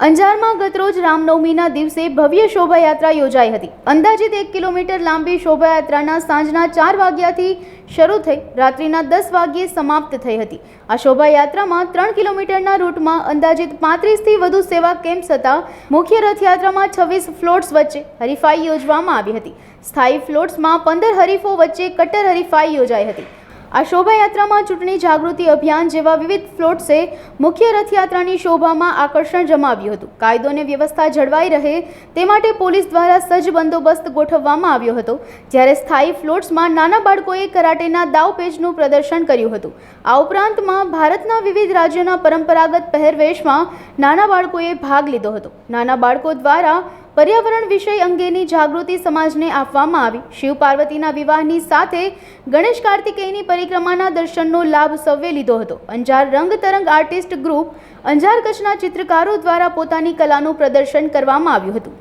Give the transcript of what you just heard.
અંજારમાં ગતરોજ રામનવમીના દિવસે ભવ્ય શોભાયાત્રા યોજાઈ હતી। અંદાજિત 1 કિલોમીટર લાંબી શોભાયાત્રાના સાંજના 4 વાગ્યાથી શરૂ થઈ રાત્રિના 10 વાગ્યે સમાપ્ત થઈ હતી। આ શોભાયાત્રામાં 3 કિલોમીટરના રૂટમાં અંદાજિત 35થી વધુ સેવા કેમ્પ્સ હતા। મુખ્ય રથયાત્રામાં 26 ફ્લોટ્સ વચ્ચે હરીફાઈ યોજવામાં આવી હતી। સ્થાયી ફ્લોટ્સમાં 15 હરીફો વચ્ચે કટ્ટર હરીફાઈ યોજાઈ હતી। આ શોભાયાત્રામાં ચૂંટણી જાગૃતિ અભિયાન જેવા વિવિધ ફ્લોટ્સે મુખ્ય રથયાત્રાની શોભામાં આકર્ષણ જમાવ્યું હતું। કાયદો અને વ્યવસ્થા જળવાઈ રહે તે માટે પોલીસ દ્વારા સજ્જ બંદોબસ્ત ગોઠવવામાં આવ્યો હતો, જ્યારે સ્થાયી ફ્લોટ્સમાં નાના બાળકોએ કરાટેના દાવપેચનું પ્રદર્શન કર્યું હતું। આ ઉપરાંતમાં ભારતના વિવિધ રાજ્યોના પરંપરાગત પહેરવેશમાં નાના બાળકોએ ભાગ લીધો હતો। નાના બાળકો દ્વારા पर्यावरण विषय अंगेनी जागृति समाजने आपवामां आवी। शिव पार्वतीना विवाहनी साथे गणेश कार्तिकेयनी परिक्रमाना दर्शननो लाभ सौए लीधो हतो। अंजार रंगतरंग आर्टिस्ट ग्रुप अंजार कच्छना चित्रकारो द्वारा पोतानी कलानुं प्रदर्शन करवामां आव्युं हतुं।